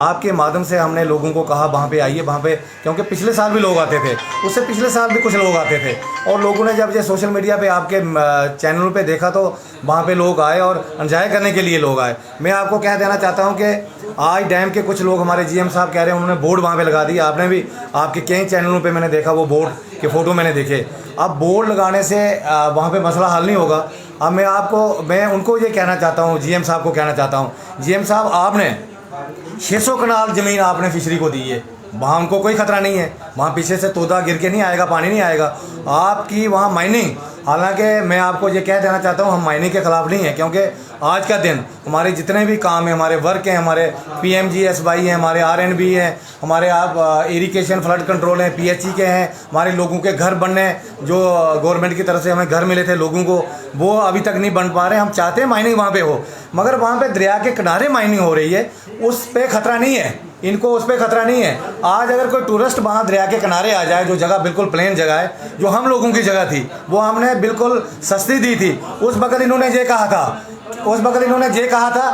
आपके माध्यम से हमने लोगों को कहा वहाँ पे आइए, वहाँ पे, क्योंकि पिछले साल भी लोग आते थे, उससे पिछले साल भी कुछ लोग आते थे, और लोगों ने जब ये सोशल मीडिया पे आपके चैनल पे देखा तो वहाँ पे लोग आए और एंजॉय करने के लिए लोग आए। मैं आपको कह देना चाहता हूँ कि आज डैम के कुछ लोग, हमारे जीएम साहब कह रहे हैं, उन्होंने बोर्ड वहाँ पे लगा दिया। आपने भी, आपके कई चैनलों पे मैंने देखा वो बोर्ड के फ़ोटो मैंने देखे। अब बोर्ड लगाने से वहाँ पे मसला हल नहीं होगा। अब मैं उनको ये कहना चाहता हूँ, जीएम साहब को कहना चाहता हूँ, जीएम साहब आपने 600 कनाल ज़मीन आपने फिशरी को दी है, वहाँ उनको कोई ख़तरा नहीं है, वहाँ पीछे से तोता गिर के नहीं आएगा, पानी नहीं आएगा। आपकी वहाँ माइनिंग, हालांकि मैं आपको ये कह देना चाहता हूँ, हम माइनिंग के ख़िलाफ़ नहीं हैं, क्योंकि आज का दिन हमारे जितने भी काम हैं, हमारे वर्क हैं, हमारे PMGSY हैं, हमारे RNB हैं, हमारे आप इरिगेशन फ्लड कंट्रोल हैं, PHE के हैं, हमारे लोगों के घर बनने, जो गवर्नमेंट की तरफ से हमें घर मिले थे लोगों को, वो अभी तक नहीं बन पा रहे। हम चाहते हैं माइनिंग वहाँ पे हो, मगर वहाँ पे दरिया के किनारे माइनिंग हो रही है, उस पर ख़तरा नहीं है, इनको उस पर ख़तरा नहीं है। आज अगर कोई टूरिस्ट वहाँ दरिया के किनारे आ जाए, जो जगह बिल्कुल प्लेन जगह है, जो हम लोगों की जगह थी, वो हमने बिल्कुल सस्ती दी थी। उस वक्त इन्होंने ये कहा था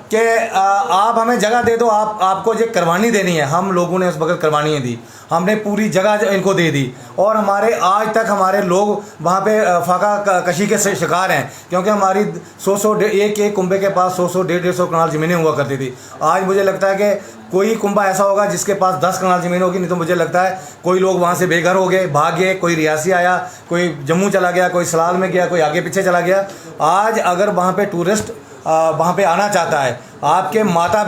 कि आप हमें जगह दे दो, आपको ये करवानी देनी है। हम लोगों ने उस वक्त करवानी दी, हमने पूरी जगह इनको दे दी, और हमारे आज तक हमारे लोग वहाँ पे फाका कशी के शिकार हैं, क्योंकि हमारी 100 एक कुंबे के पास 100 150 कनाल ज़मीनें हुआ करती थी। आज मुझे लगता है कि कोई कुंबा ऐसा होगा जिसके पास 10 कनाल ज़मीन होगी, नहीं तो मुझे लगता है कोई लोग वहाँ से बेघर हो गए, भाग गए, कोई रियासी आया, कोई जम्मू चला गया, कोई सलाल में गया, कोई आगे पीछे चला गया। आज अगर वहाँ पे टूरिस्ट वहाँ पे आना चाहता है, आपके माता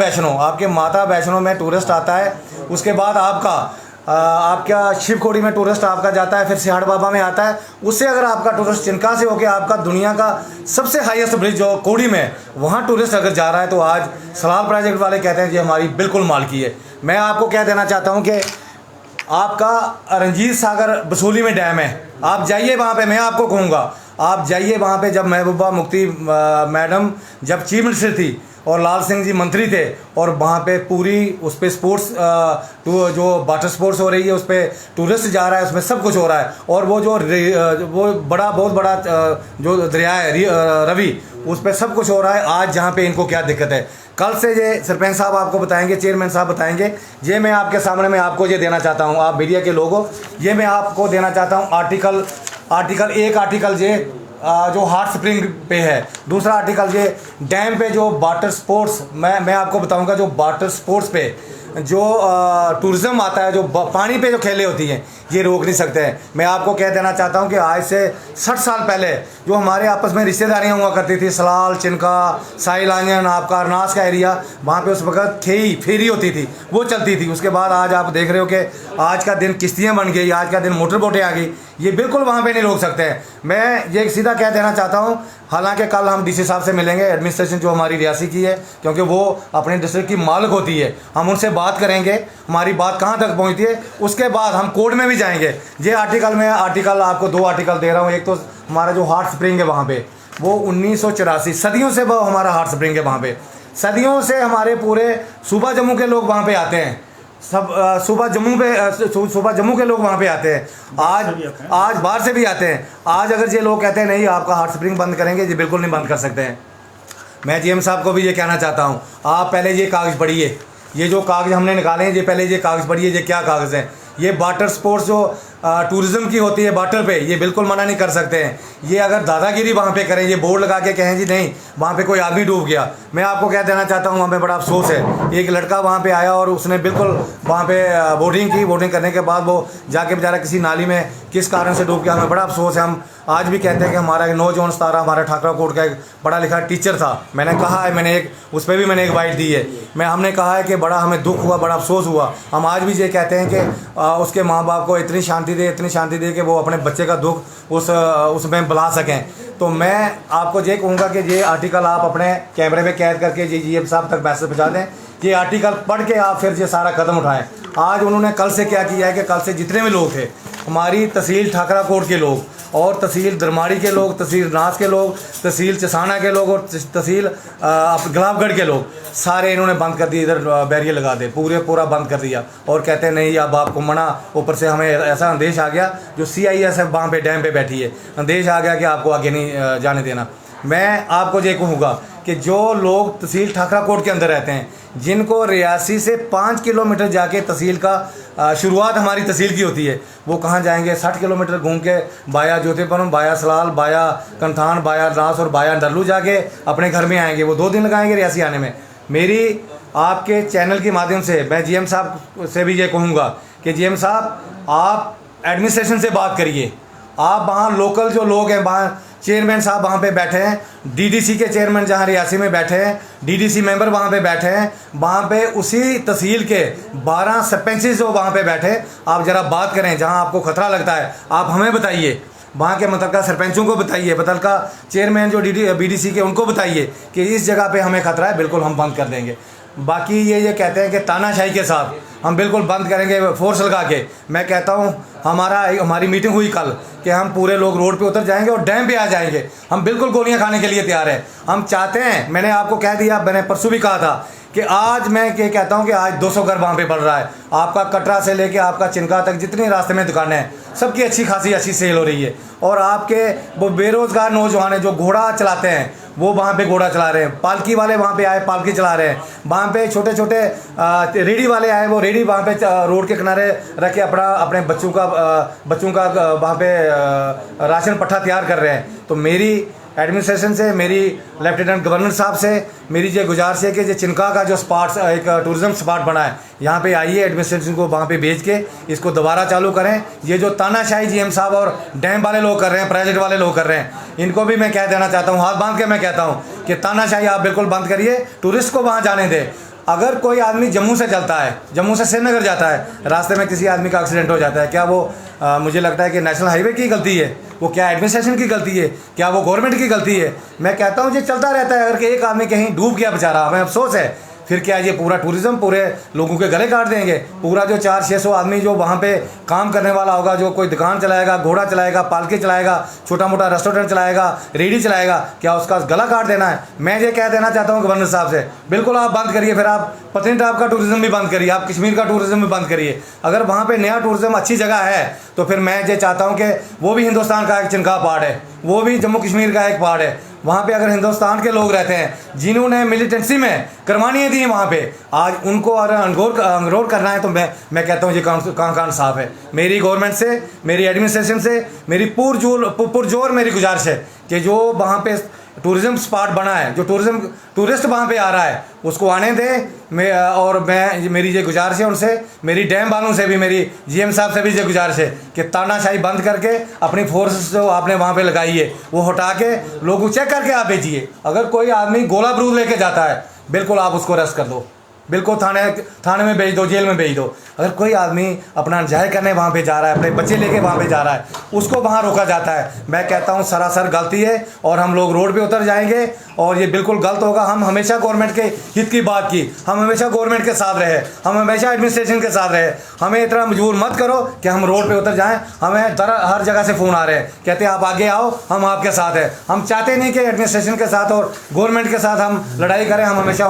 वैष्णो में टूरिस्ट आता है, उसके बाद आपका शिवखोड़ी में टूरिस्ट आपका जाता है, फिर सिहाड़ बाबा में आता है, उससे अगर आपका टूरिस्ट चिनका से होकर आपका दुनिया का सबसे हाईएस्ट ब्रिज जो कोड़ी में, वहाँ टूरिस्ट अगर जा रहा है, तो आज सलाल प्रोजेक्ट वाले कहते हैं ये हमारी बिल्कुल मालकी है। मैं आपको कह देना चाहता हूँ कि आपका रंजीत सागर बसूली में डैम है, आप जाइए वहाँ पे, मैं आपको कहूँगा आप जाइए वहाँ पे। जब महबूबा मुफ्ती मैडम जब चीफ मिनिस्टर थी और लाल सिंह जी मंत्री थे, और वहाँ पे पूरी उस पर स्पोर्ट्स जो वाटर स्पोर्ट्स हो रही है, उस पर टूरिस्ट जा रहा है, उसमें सब कुछ हो रहा है, और वो बहुत बड़ा जो दरिया है रवि, उस पर सब कुछ हो रहा है। आज जहाँ पे इनको क्या दिक्कत है, कल से ये सरपंच साहब आपको बताएंगे, चेयरमैन साहब बताएंगे। ये मैं आपके सामने मैं आपको ये देना चाहता हूँ, आप मीडिया के लोगों, ये मैं आपको देना चाहता हूँ आर्टिकल ये जो हॉट स्प्रिंग पे है, दूसरा आर्टिकल ये डैम पे जो वाटर स्पोर्ट्स, मैं आपको बताऊंगा, जो वाटर स्पोर्ट्स पे जो टूरिज़्म आता है, जो पानी पे जो खेलें होती हैं, ये रोक नहीं सकते हैं। मैं आपको कह देना चाहता हूं कि आज से 60 साल पहले जो हमारे आपस में रिश्तेदारियां हुआ करती थी, सलाल, चिनका, साहिल आंजन, आपका अरनास का एरिया, वहाँ पे उस वक्त फेरी होती थी, वो चलती थी। उसके बाद आज आप देख रहे हो कि आज का दिन किश्तियाँ बन गई, आज का दिन मोटर बोटें आ गई, ये बिल्कुल वहाँ पे नहीं रोक सकते हैं। मैं ये सीधा कह देना चाहता हूँ। हालांकि कल हम DC साहब से मिलेंगे, एडमिनिस्ट्रेशन जो हमारी रियासी की है, क्योंकि वो अपने डिस्ट्रिक्ट की मालिक होती है, हम उनसे बात करेंगे, हमारी बात कहाँ तक पहुँचती है। उसके बाद हम कोर्ट में भी जाएंगे। ये आर्टिकल आपको 2 आर्टिकल दे रहा हूँ। एक तो हमारा जो हॉट स्प्रिंग है वहाँ पे, वो 1984 सदियों से वो हमारा हॉट स्प्रिंग है, वहाँ पे सदियों से हमारे पूरे सूबा जम्मू के लोग वहाँ पे आते हैं, सब सूबा जम्मू के लोग वहाँ पे आते हैं, आज बाहर से भी आते हैं। आज अगर ये लोग कहते हैं नहीं आपका हॉट स्प्रिंग बंद करेंगे, ये बिल्कुल नहीं बंद कर सकते हैं। मैं GM साहब को भी ये कहना चाहता हूँ, आप पहले ये कागज़ पढ़िए, ये जो कागज़ हमने निकाले हैं, ये पहले ये कागज़ पढ़िए, ये क्या कागज़ हैं। ये वाटर स्पोर्ट्स जो टूरिज़्म की होती है वाटर पे, ये बिल्कुल मना नहीं कर सकते हैं। ये अगर दादागिरी वहाँ पे करें, ये बोर्ड लगा के कहें जी नहीं वहाँ पे कोई आदमी डूब गया, मैं आपको कह देना चाहता हूँ वहाँ पे बड़ा अफसोस है। एक लड़का वहाँ पे आया और उसने बिल्कुल वहाँ पे बोटिंग करने के बाद वो जाके बेचारा किसी नाली में किस कारण से डूब गया, हमें बड़ा अफसोस है। हम आज भी कहते हैं कि हमारा एक नौजवान सितारा, हमारा ठाकरा कोट का एक पढ़ा लिखा टीचर था, मैंने कहा है, उस पर भी मैंने एक बाइट दी है, हमने कहा है कि बड़ा हमें दुख हुआ, बड़ा अफसोस हुआ। हम आज भी ये कहते हैं कि उसके माँ बाप को इतनी शांति दे कि वो अपने बच्चे का दुख उसमें बुला सकें। तो मैं आपको ये कहूँगा कि ये आर्टिकल आप अपने कैमरे में कैद करके GM साहब तक मैसेज पहुँचा दें, ये आर्टिकल पढ़ के आप फिर ये सारा कदम उठाएं। आज उन्होंने कल से क्या किया है कि कल से जितने भी लोग थे, हमारी तहसील ठाकरा कोट के लोग और तहसील दरमाड़ी के लोग, तहसील नास के लोग, तहसील चसाना के लोग और तहसील गुलाबगढ़ के लोग, सारे इन्होंने बंद कर दिए, इधर बैरियर लगा दे, पूरा बंद कर दिया। और कहते हैं नहीं अब आपको मना, ऊपर से हमें ऐसा आदेश आ गया, जो CISF वहाँ पे डैम पे बैठी है, आदेश आ गया कि आपको आगे नहीं जाने देना। मैं आपको ये कहूँगा कि जो लोग तहसील ठाकराकोट के अंदर रहते हैं, जिनको रियासी से 5 किलोमीटर जाके तहसील का शुरुआत हमारी तहसील की होती है, वो कहाँ जाएंगे? 60 किलोमीटर घूम के बाया ज्योतिपुरम, बाया सलाल, बाया कंथान, बाया नास और बाया डरलू जाके अपने घर में आएंगे। वो 2 दिन लगाएंगे रियासी आने में। मेरी आपके चैनल के माध्यम से मैं जीएम साहब से भी ये कहूँगा कि जीएम साहब आप एडमिनिस्ट्रेशन से बात करिए। आप वहाँ लोकल जो लोग हैं, वहाँ चेयरमैन साहब वहाँ पे बैठे हैं, डीडीसी के चेयरमैन जहाँ रियासी में बैठे हैं, डीडीसी मेंबर वहाँ पे बैठे हैं, वहाँ पे उसी तहसील के 12 सरपंचेस जो वहाँ पे बैठे, आप ज़रा बात करें। जहाँ आपको खतरा लगता है आप हमें बताइए, वहाँ के मुतल्लिका सरपंचों को बताइए, मुतल्लिका चेयरमैन जो बीडीसी के उनको बताइए कि इस जगह पे हमें खतरा है, बिल्कुल हम बंद कर देंगे। बाकी ये कहते हैं कि तानाशाही के साथ हम बिल्कुल बंद करेंगे फोर्स लगा के। मैं कहता हूँ हमारी मीटिंग हुई कल कि हम पूरे लोग रोड पे उतर जाएंगे और डैम पे आ जाएंगे। हम बिल्कुल गोलियां खाने के लिए तैयार हैं। हम चाहते हैं, मैंने आपको कह दिया, मैंने परसों भी कहा था कि आज मैं ये कहता हूँ कि आज 200 घर वहाँ पे बढ़ रहा है। आपका कटरा से लेके आपका चिनका तक जितनी रास्ते में दुकानें हैं, सबकी अच्छी सेल हो रही है। और आपके वो बेरोज़गार नौजवान हैं जो घोड़ा चलाते हैं, वो वहाँ पे घोड़ा चला रहे हैं। पालकी वाले वहाँ पे आए, पालकी चला रहे हैं। वहाँ पे छोटे छोटे रेडी वाले आए, वो रेडी वहाँ पे रोड के किनारे रख के अपने बच्चों का वहाँ पे राशन पट्टा तैयार कर रहे हैं। तो मेरी एडमिनिस्ट्रेशन से, मेरी लेफ्टिनेंट गवर्नर साहब से मेरी ये गुजारिश है कि ये चिनका का जो स्पॉट एक टूरिज़्म स्पॉट बना है, यहाँ पे आइए, एडमिनिस्ट्रेशन को वहाँ पे भेज के इसको दोबारा चालू करें। ये जो तानाशाही जीएम साहब और डैम वाले लोग कर रहे हैं, प्रोजेक्ट वाले लोग कर रहे हैं, इनको भी मैं कह देना चाहता हूँ, हाथ बांध के मैं कहता हूँ कि तानाशाही आप बिल्कुल बंद करिए, टूरिस्ट को वहाँ जाने दें। अगर कोई आदमी जम्मू से चलता है, जम्मू से श्रीनगर जाता है, रास्ते में किसी आदमी का एक्सीडेंट हो जाता है, क्या वो मुझे लगता है कि नेशनल हाईवे की गलती है? वो क्या एडमिनिस्ट्रेशन की गलती है? क्या वो गवर्नमेंट की गलती है? मैं कहता हूँ ये चलता रहता है। अगर कि एक आदमी कहीं डूब गया बेचारा, हमें अफसोस है, फिर क्या ये पूरा टूरिज़्म पूरे लोगों के गले काट देंगे? पूरा जो 400-600 आदमी जो वहाँ पे काम करने वाला होगा, जो कोई दुकान चलाएगा, घोड़ा चलाएगा, पालकी चलाएगा, छोटा मोटा रेस्टोरेंट चलाएगा, रेडी चलाएगा, क्या उसका गला काट देना है? मैं ये कह देना चाहता हूँ गवर्नर साहब से, बिल्कुल आप बंद करिए। फिर आप पत्नीटॉप का टूरिज़्म भी बंद करिए, आप कश्मीर का टूरिज़्म भी बंद करिए। अगर वहाँ पर नया टूरिज़्म अच्छी जगह है तो फिर मैं ये चाहता हूँ कि वो भी हिंदुस्तान का एक चिनका पार्ट है, वो भी जम्मू कश्मीर का एक पार्ट है। वहाँ पे अगर हिंदुस्तान के लोग रहते हैं जिन्होंने मिलिटेंसी में कुर्बानियाँ दी वहाँ पे, आज उनको अगर अनरोल करना है तो मैं कहता हूँ ये कान साफ है। मेरी गवर्नमेंट से, मेरी एडमिनिस्ट्रेशन से मेरी पुरजोर मेरी गुजारिश है कि जो वहाँ पे टूरिज़्म स्पॉट बना है, जो टूरिस्ट वहाँ पे आ रहा है, उसको आने दें। और मेरी ये गुजारिश है उनसे, मेरी डैम वालों से भी, मेरी जीएम साहब से भी ये गुजारिश है कि तानाशाही बंद करके अपनी फोर्स जो आपने वहाँ पे लगाई है वो हटा के लोगों चेक करके आप भेजिए। अगर कोई आदमी गोला बारूद लेके जाता है, बिल्कुल आप उसको अरेस्ट कर दो, बिल्कुल थाने में भेज दो, जेल में भेज दो। अगर कोई आदमी अपना एंजॉय करने वहाँ पे जा रहा है, अपने बच्चे लेके वहाँ पे जा रहा है, उसको वहाँ रोका जाता है, मैं कहता हूँ सरासर गलती है और हम लोग रोड पे उतर जाएंगे और ये बिल्कुल गलत होगा। हम हमेशा गवर्नमेंट के हित की बात की, हम हमेशा गवर्नमेंट के साथ रहे, हम हमेशा एडमिनिस्ट्रेशन के साथ रहे। हमें इतना मजबूर मत करो कि हम रोड पर उतर जाएँ। हमें हर जगह से फ़ोन आ रहे हैं, कहते हैं आप आगे आओ, हम आपके साथ हैं। हम चाहते नहीं कि एडमिनिस्ट्रेशन के साथ और गवर्नमेंट के साथ हम लड़ाई करें। हम हमेशा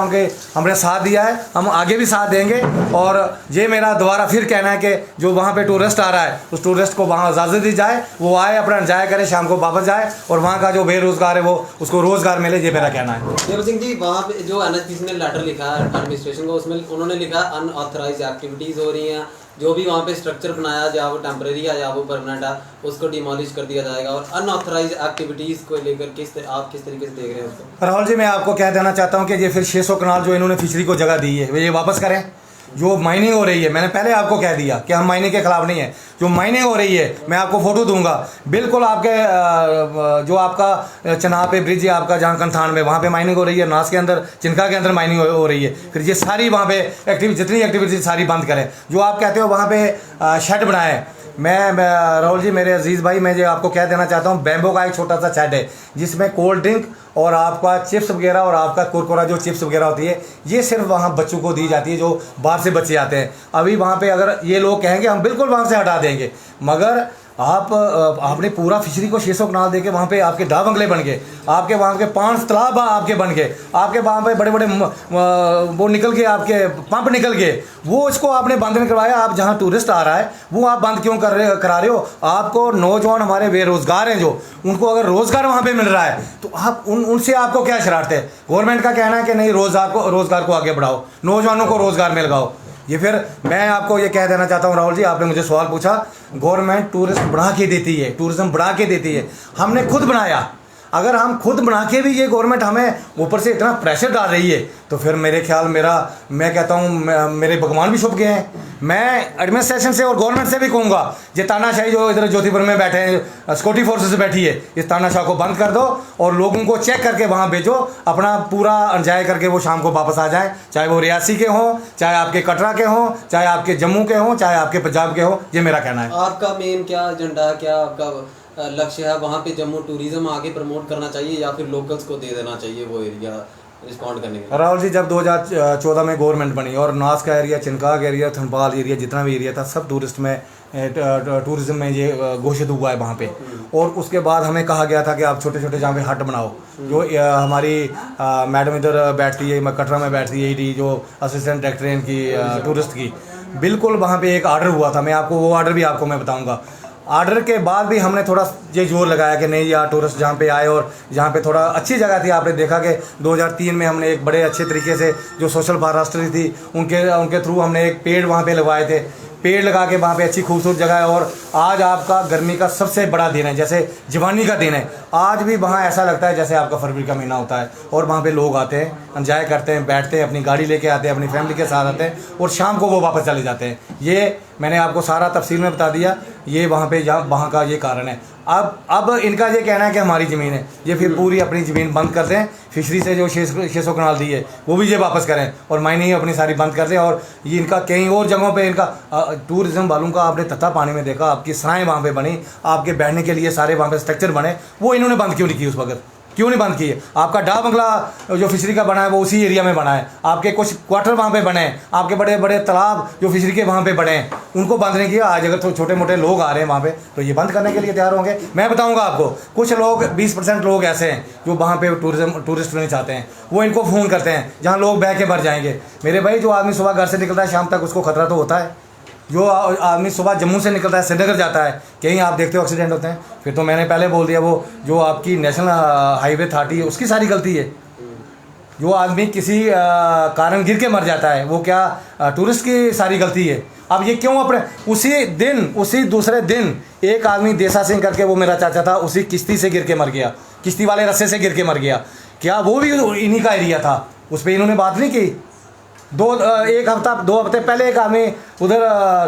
हमने साथ दिया है, हम आगे भी साथ देंगे। और ये मेरा दोबारा फिर कहना है कि जो वहाँ पे टूरिस्ट आ रहा है, उस टूरिस्ट को वहाँ इजाज़त दी जाए, वो आए, अपना एंजॉय करे, शाम को वापस जाए और वहाँ का जो बेरोज़गार है वो उसको रोज़गार मिले, ये मेरा कहना है। देव सिंह जी, वहाँ पे जो एनएचपीसी ने लेटर लिखा है एडमिनिस्ट्रेशन को, उसमें उन्होंने लिखा अनऑथराइज एक्टिविटीज़ हो रही हैं, जो भी वहाँ पे स्ट्रक्चर बनाया, या वो टेम्परेरी है या वो परमानेंट है, उसको डिमोलिश कर दिया जाएगा। और अनऑथराइज एक्टिविटीज़ को लेकर आप किस तरीके से देख रहे हैं उसको? राहुल जी, मैं आपको कह देना चाहता हूँ कि ये फिर 600 कनाल जो इन्होंने फिशरी को जगह दी है, वे ये वापस करें। जो माइनिंग हो रही है, मैंने पहले आपको कह दिया कि हम माइनिंग के खिलाफ नहीं है। जो माइनिंग हो रही है, मैं आपको फ़ोटो दूंगा, बिल्कुल आपके जो आपका चनाब पे ब्रिज है, आपका जहाँ कंथान में, वहाँ पे माइनिंग हो रही है, नास के अंदर, चिनका के अंदर माइनिंग हो रही है। फिर ये सारी वहाँ पे जितनी एक्टिविटीज सारी बंद करें। जो आप कहते हो वहाँ पे शेड बनाए, मैं राहुल जी, मेरे अजीज़ भाई, मैं जो आपको कह देना चाहता हूँ, बैम्बो का एक छोटा सा शेड है जिसमें कोल्ड ड्रिंक और आपका चिप्स वगैरह और आपका कुरकुरा जो चिप्स वगैरह होती है, ये सिर्फ वहाँ बच्चों को दी जाती है जो बाहर से बच्चे आते हैं। अभी वहाँ पे अगर ये लोग कहेंगे हम बिल्कुल वहाँ से हटा देंगे, मगर आपने पूरा फिशरी को 600 कनाल दे के वहाँ पे आपके डा बंगले बन गए, आपके वहाँ के 5 तालाब आपके बन गए, आपके वहाँ पे बड़े बड़े वो निकल गए, आपके पंप निकल गए, वो इसको आपने बंद नहीं करवाया। आप जहाँ टूरिस्ट आ रहा है वो आप बंद क्यों करा रहे हो? आपको नौजवान हमारे बेरोजगार हैं जो, उनको अगर रोज़गार वहाँ पे मिल रहा है तो आप उनसे आपको क्या शरारत है? गवर्नमेंट का कहना है कि नहीं, रोज़गार को आगे बढ़ाओ, नौजवानों को रोज़गार में लगाओ। ये फिर मैं आपको ये कह देना चाहता हूँ राहुल जी, आपने मुझे सवाल पूछा, गवर्नमेंट टूरिस्ट बढ़ा के देती है, टूरिज्म बढ़ा के देती है, हमने खुद बनाया। अगर हम खुद बना के भी ये गवर्नमेंट हमें ऊपर से इतना प्रेशर डाल रही है तो फिर मेरे ख्याल मैं कहता हूँ मेरे भगवान भी छुप गए हैं। मैं एडमिनिस्ट्रेशन से और गवर्नमेंट से भी कहूँगा, ये तानाशाही जो इधर ज्योतिपुर में बैठे हैं, सिक्योरिटी फोर्सेस बैठी है, इस तानाशाह को बंद कर दो और लोगों को चेक करके वहाँ भेजो, अपना पूरा एंजॉय करके वो शाम को वापस आ जाएँ, चाहे वो रियासी के हों, चाहे आपके कटरा के हों, चाहे आपके जम्मू के हों, चाहे आपके पंजाब के हों। ये मेरा कहना है। आपका मेन क्या एजेंडा, क्या आपका लक्ष्य है? वहाँ पे जम्मू टूरिज्म आगे प्रमोट करना चाहिए या फिर लोकल्स को दे देना चाहिए वो एरिया रिस्पॉन्ड करने के लिए? राहुल जी, जब 2014 में गवर्नमेंट बनी और नास का एरिया, चिनकाग एरिया, थनपाल एरिया, जितना भी एरिया था सब टूरिज्म में ये घोषित हुआ है वहाँ पे। और उसके बाद हमें कहा गया था कि आप छोटे छोटे जहाँ पे हट बनाओ, जो हमारी मैडम इधर बैठती है, कटरा में बैठती है ईडी, जो असिस्टेंट डायरेक्टर है इनकी टूरिस्ट की, बिल्कुल वहाँ पे एक आर्डर हुआ था। मैं आपको वो आर्डर भी आपको मैं बताऊँगा। आर्डर के बाद भी हमने थोड़ा ये जोर लगाया कि नहीं यार, टूरिस्ट जहाँ पे आए और जहाँ पे थोड़ा अच्छी जगह थी। आपने देखा कि 2003 में हमने एक बड़े अच्छे तरीके से जो सोशल फॉरेस्ट्री थी उनके थ्रू हमने एक पेड़ वहाँ पे लगवाए थे, पेड़ लगा के वहाँ पे अच्छी खूबसूरत जगह है। और आज आपका गर्मी का सबसे बड़ा दिन है, जैसे जवानी का दिन है, आज भी वहाँ ऐसा लगता है जैसे आपका फरवरी का महीना होता है। और वहाँ पे लोग आते हैं, एंजॉय करते हैं, बैठते हैं, अपनी गाड़ी लेके आते हैं, अपनी फैमिली के साथ आते हैं और शाम को वो वापस चले जाते हैं। ये मैंने आपको सारा तफसील में बता दिया, ये वहाँ का ये कारण है। अब इनका ये कहना है कि हमारी ज़मीन है, ये फिर पूरी अपनी ज़मीन बंद कर दें, फिशरी से जो 600 कनाल दी है वो भी ये वापस करें और माइनिंग अपनी सारी बंद कर दें। और ये इनका कहीं और जगहों पे इनका टूरिज्म वालों का आपने तत्ता पानी में देखा, आपकी सराएँ वहाँ पे बनी, आपके बैठने के लिए सारे वहाँ पे स्ट्रक्चर बने, वो इन्होंने बंद क्यों नहीं की? उस वक्त क्यों नहीं बंद की है? आपका डा बंगला जो फिशरी का बना है वो उसी एरिया में बना है, आपके कुछ क्वार्टर वहाँ पे बने हैं, आपके बड़े बड़े तालाब जो फिशरी के वहाँ पे बने हैं उनको बंद नहीं किया। आज अगर छोटे मोटे लोग आ रहे हैं वहाँ पे तो ये बंद करने के लिए तैयार होंगे। मैं बताऊँगा आपको, कुछ लोग 20% लोग ऐसे हैं जो वहाँ पे टूरिस्ट नहीं चाहते हैं, वो इनको फ़ोन करते हैं जहाँ लोग बह के मर जाएंगे। मेरे भाई, जो आदमी सुबह घर से निकलता है शाम तक उसको खतरा तो होता है। जो आदमी सुबह जम्मू से निकलता है श्रीनगर जाता है, कहीं आप देखते हो एक्सीडेंट होते हैं। फिर तो मैंने पहले बोल दिया, वो जो आपकी नेशनल हाईवे अथॉरिटी है उसकी सारी गलती है। जो आदमी किसी कारण गिर के मर जाता है वो क्या टूरिस्ट की सारी गलती है? अब ये क्यों अपने उसी दूसरे दिन एक आदमी देसा सिंह करके, वो मेरा चाचा था, उसी किश्ती से गिर के मर गया, किश्ती वाले रस्से से गिर के मर गया। क्या वो भी इन्हीं का एरिया था? उस पर इन्होंने बात नहीं की। 2 हफ्ते पहले एक आदमी उधर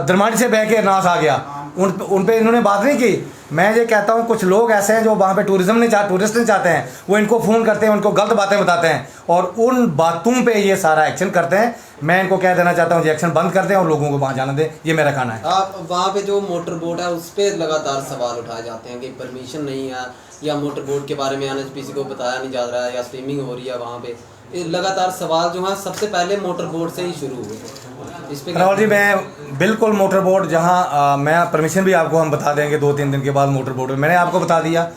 दरमानी से बह के नास आ गया, उन पे इन्होंने बात नहीं की। मैं ये कहता हूँ कुछ लोग ऐसे हैं जो वहाँ पे टूरिस्ट नहीं चाहते हैं, वो इनको फ़ोन करते हैं, उनको गलत बातें बताते हैं और उन बातों पे ये सारा एक्शन करते हैं। मैं इनको कह देना चाहता हूँ ये एक्शन बंद कर दें और लोगों को वहाँ जाने दें, ये मेरा कहना है। आप वहाँ पे जो मोटर बोट है उस पर लगातार सवाल उठाए जाते हैं कि परमिशन नहीं है, या मोटर बोट के बारे में NHPC को बताया नहीं जा रहा है, या स्विमिंग हो रही है वहाँ पे। लगातार सवाल जो है सबसे पहले मोटर बोट से ही शुरू हुए। इस पे राहुल जी, मैं बिल्कुल मोटर बोट जहाँ मैं परमिशन भी आपको हम बता देंगे 2-3 दिन के बाद। मोटर बोट मैंने आपको बता दिया,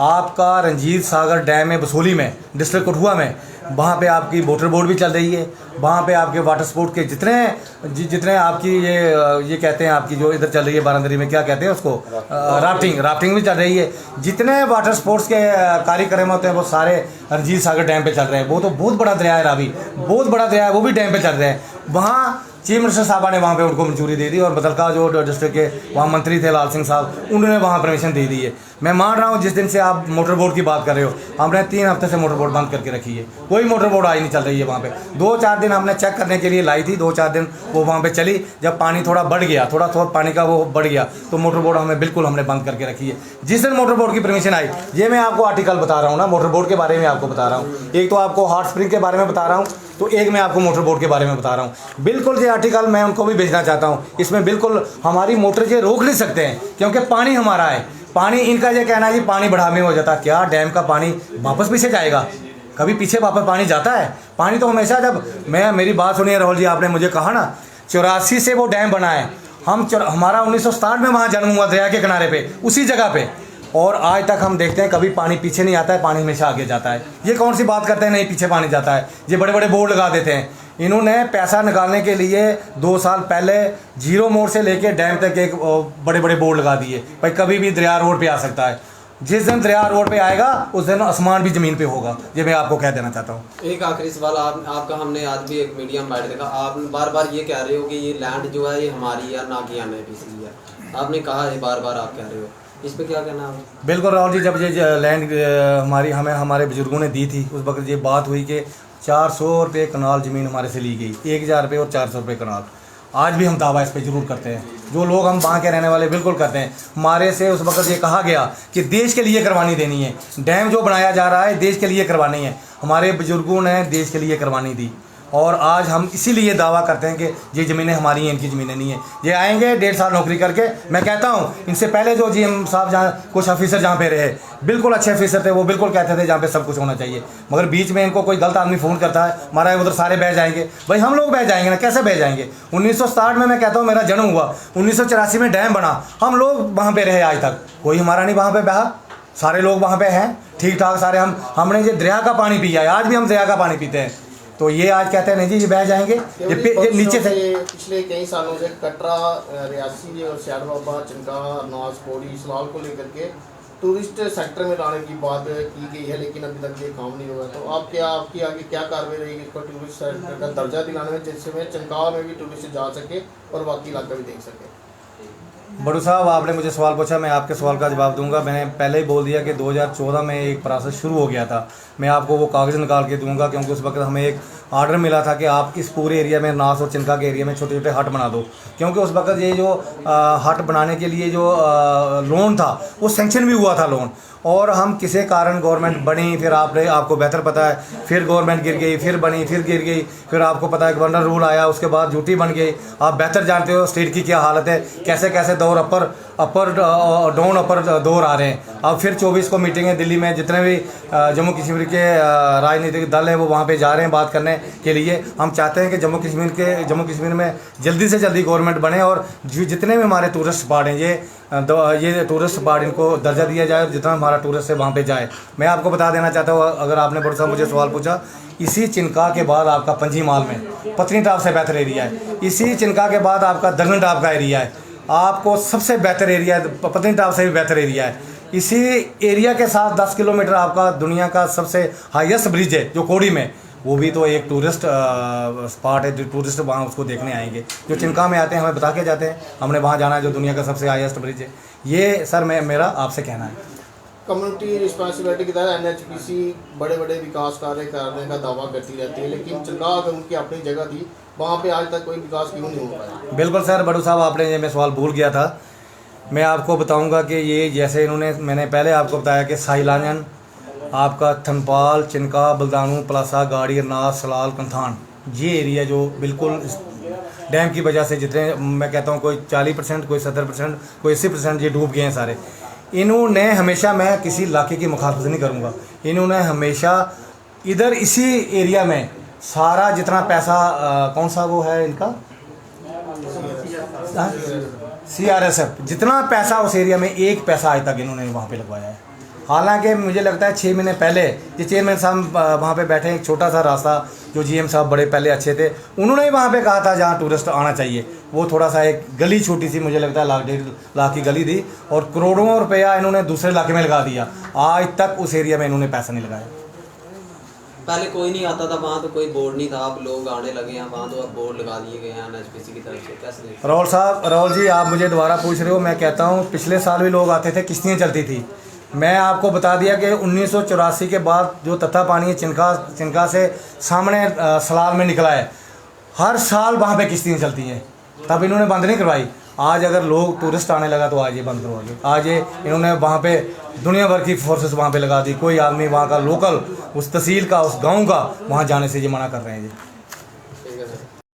आपका रंजीत सागर डैम में बसोली में, डिस्ट्रिक्ट कठुआ में, वहाँ पे आपकी मोटर बोट भी चल रही है। वहाँ पे आपके वाटर स्पोर्ट के जितने आपकी ये कहते हैं, आपकी जो इधर चल रही है बारांदरी में, क्या कहते हैं उसको, राफ्टिंग भी चल रही है। जितने वाटर स्पोर्ट्स के कार्यक्रम होते हैं वो सारे रंजीत सागर डैम पे चल रहे हैं। वो तो बहुत बड़ा दरिया है रावी, बहुत बड़ा दरिया है, वो भी डैम पे चल रहे हैं। वहाँ चीफ मिनिस्टर साहबा ने वहाँ पे उनको मंजूरी दे दी और बदलका जो डिस्ट्रिक्ट के वहाँ मंत्री थे लाल सिंह साहब, उन्होंने वहाँ परमिशन दे दी है। मैं मान रहा हूँ जिस दिन से आप मोटर बोट की बात कर रहे हो, हमने 3 हफ्ते से मोटर बोट बंद करके रखी है, कोई मोटर बोट आज नहीं चल रही है वहाँ पे। 2-4 दिन हमने चेक करने के लिए लाई थी, 2-4 दिन वो वहाँ पे चली। जब पानी थोड़ा बढ़ गया, थोड़ा पानी का वो बढ़ गया तो मोटर बोट हमने बंद करके रखी है। जिस दिन मोटर बोट की परमिशन आई, ये मैं आपको आर्टिकल बता रहा हूँ ना, मोटर बोट के बारे में आपको बता रहा हूँ। एक तो आपको हॉट स्प्रिंग के बारे में बता रहा हूँ, तो एक मैं आपको मोटर बोट के बारे में बता रहा हूँ। बिल्कुल ये आर्टिकल मैं उनको भी भेजना चाहता हूँ। इसमें बिल्कुल हमारी मोटर ये रोक नहीं सकते हैं क्योंकि पानी हमारा है। पानी, इनका ये कहना है कि पानी बढ़ावे में हो जाता, क्या डैम का पानी वापस पीछे जाएगा? कभी पीछे वापस पानी जाता है? पानी तो हमेशा, जब मेरी बात सुनिए राहुल जी, आपने मुझे कहा ना 84 से वो डैम बना है हमारा 1967 में वहाँ जन्म हुआ दरिया के किनारे पे, उसी जगह पे, और आज तक हम देखते हैं कभी पानी पीछे नहीं आता है, पानी हमेशा आगे जाता है। ये कौन सी बात करते हैं नहीं पीछे पानी जाता है, ये बड़े बड़े बोर्ड लगा देते हैं। इन्होंने पैसा निकालने के लिए 2 साल पहले जीरो मोड़ से लेके डैम तक एक बड़े बड़े बोर्ड लगा दिए, भाई कभी भी दरिया रोड पे आ सकता है। जिस दिन दरिया रोड पे आएगा उस दिन आसमान भी ज़मीन पे होगा, ये मैं आपको कह देना चाहता हूँ। एक आखिरी सवाल, आपका हमने आज भी एक मीडिया में बैठ देखा, आप बार बार ये कह रहे हो कि ये लैंड जो है ये हमारी है, ना कि NIPC की है। आपने कहा है बार बार, आप कह रहे हो, इस पर क्या कहना है? बिल्कुल राहुल जी, जब ये लैंड हमारे बुजुर्गों ने दी थी, उस वक्त ये बात हुई कि 400 रुपये कनाल ज़मीन हमारे से ली गई, 1000 रुपये और 400 रुपये कनाल। आज भी हम दावा इस पे ज़रूर करते हैं, जो लोग हम वहाँ के रहने वाले बिल्कुल करते हैं। हमारे से उस वक्त ये कहा गया कि देश के लिए करवानी देनी है, डैम जो बनाया जा रहा है देश के लिए करवानी है। हमारे बुजुर्गों ने देश के लिए करवानी दी, और आज हम इसीलिए दावा करते हैं कि ये ज़मीनें हमारी हैं, इनकी ज़मीनें नहीं हैं। ये आएंगे 1.5 साल नौकरी करके, मैं कहता हूँ इनसे पहले जो GM साहब जहाँ कुछ ऑफिसर जहाँ पे रहे, बिल्कुल अच्छे ऑफिसर थे, वो बिल्कुल कहते थे जहाँ पे सब कुछ होना चाहिए, मगर बीच में इनको कोई गलत आदमी फ़ोन करता है, हमारा उधर सारे बह जाएंगे। भाई हम लोग बह जाएंगे ना, कैसे बह जाएंगे? 1960 में मैं कहता हूँ मेरा जन्म हुआ, 1984 में डैम बना, हम लोग वहाँ पर रहे, आज तक कोई हमारा नहीं वहाँ पर बहा, सारे लोग वहाँ पर हैं ठीक ठाक सारे। हमने ये दरिया का पानी पिया है, आज भी हम दरिया का पानी पीते हैं, तो ये आज कहते हैं नहीं जी ये बह जाएंगे, ये नीचे से। पिछले कई सालों से कटरा, रियासी और सियाड़ बाबा, चिनका, अरनास, पौड़ी, सलाल को लेकर के टूरिस्ट सेक्टर में लाने की बात की गई है, लेकिन अभी तक ये काम नहीं हुआ। तो आपकी आगे क्या कार्रवाई रहेगी इसको टूरिस्ट सेक्टर का दर्जा दिलाने में, जिसमें चंका में भी टूरिस्ट जा सके और बाकी इलाका भी देख सके? बड़ू साहब, आपने मुझे सवाल पूछा, मैं आपके सवाल का जवाब दूंगा। मैंने पहले ही बोल दिया कि 2014 में एक प्रोसेस शुरू हो गया था, मैं आपको वो कागज़ निकाल के दूंगा, क्योंकि उस वक्त हमें एक आर्डर मिला था कि आप इस पूरे एरिया में, नास और चिनका के एरिया में छोटे छोटे हट बना दो, क्योंकि उस वक्त ये जो हट बनाने के लिए जो लोन था वो सेंक्शन भी हुआ था लोन, और हम किसी कारण गवर्नमेंट बनी, फिर आपको बेहतर पता है, फिर गवर्नमेंट गिर गई, फिर बनी, फिर गिर गई, फिर आपको पता है गवर्नर रूल आया, उसके बाद झूठी बन गई। आप बेहतर जानते हो स्टेट की क्या हालत है, कैसे कैसे दौर अपर डाउन अपर दौर आ रहे हैं। अब फिर 24 को मीटिंग है दिल्ली में, जितने भी जम्मू कश्मीर के राजनीतिक दल हैं वो वहाँ पे जा रहे हैं बात करने के लिए। हम चाहते हैं कि जम्मू कश्मीर में जल्दी से जल्दी गवर्नमेंट बने, और जितने भी हमारे टूरिस्ट स्पॉट हैं ये टूरिस्ट स्पॉट इनको दर्जा दिया जाए, और जितना हमारा टूरिस्ट है वहाँ पे जाए। मैं आपको बता देना चाहता हूँ, अगर आपने बड़ा सा मुझे सवाल पूछा, इसी चिनका के बाद आपका पंजीमाल में पत्नीटॉप से बेहतर एरिया है, इसी चिनका के बाद आपका दगन टॉप का एरिया है, आपको सबसे बेहतर एरिया है, पत्नीटॉप से भी बेहतर एरिया है। इसी एरिया के साथ 10 किलोमीटर आपका दुनिया का सबसे हाईएस्ट ब्रिज है जो कोड़ी में, वो भी तो एक टूरिस्ट स्पॉट है, जो टूरिस्ट वहाँ उसको देखने आएंगे, जो चिनका में आते हैं हमें बता के जाते हैं हमने वहाँ जाना है, जो दुनिया का सबसे हाईएस्ट ब्रिज है। ये सर मेरा आपसे कहना है। कम्युनिटी रिस्पॉन्सिबिलिटी की तरह NHPC बड़े बड़े विकास कार्य करने का दावा करती रहती है, लेकिन चिनका अगर उनकी अपनी जगह थी, वहाँ पे आज तक कोई विकास क्यों नहीं हो पाया? बिल्कुल सर, बड़ू साहब आपने ये मैं सवाल भूल गया था, मैं आपको बताऊंगा कि ये जैसे मैंने पहले आपको बताया कि साहिलांजन, आपका थनपाल, चिनका, बलदानू, प्लासा, गाड़ी, अरनास, सलाल, कंथान, ये एरिया जो बिल्कुल डैम की वजह से जितने, मैं कहता हूँ कोई 40%, कोई 70%, कोई 80% ये डूब गए हैं सारे। इन्होंने हमेशा, मैं किसी इलाके की मुखालफत नहीं करूँगा, इन्होंने हमेशा इधर इसी एरिया में सारा जितना पैसा कौन सा वो है इनका CRSF, जितना पैसा उस एरिया में, एक पैसा आज तक इन्होंने वहाँ पे लगवाया है। हालांकि मुझे लगता है 6 महीने पहले ये चेयरमैन साहब वहाँ पे बैठे, एक छोटा सा रास्ता जो GM साहब बड़े पहले अच्छे थे, उन्होंने ही वहाँ पे कहा था जहाँ टूरिस्ट आना चाहिए, वो थोड़ा सा एक गली छोटी सी, मुझे लगता है 1.5 लाख की गली थी, और करोड़ों रुपया इन्होंने दूसरे इलाके में लगा दिया। आज तक उस एरिया में इन्होंने पैसा नहीं लगाया। पहले कोई नहीं आता था वहाँ, तो कोई बोर्ड नहीं था, आप लोग आने लगे हैं वहाँ, तो अब बोर्ड लगा दिए गए हैं NHPC की तरफ से, कैसे? राहुल जी, आप मुझे दोबारा पूछ रहे हो, मैं कहता हूँ पिछले साल भी लोग आते थे, किश्तियाँ चलती थी। मैं आपको बता दिया कि 1984 के बाद जो तत्ता पानी है चिनका से सामने सलाल में निकला है, हर साल वहाँ पे किश्तियाँ चलती हैं, तब इन्होंने बंद नहीं करवाई। आज अगर लोग टूरिस्ट आने लगा तो आज ये बंद करवा दी। आज ये इन्होंने वहाँ पे दुनिया भर की फोर्सेस वहाँ पे लगा दी, कोई आदमी वहाँ का लोकल, उस तहसील का, उस गांव का वहाँ जाने से ये मना कर रहे हैं जी।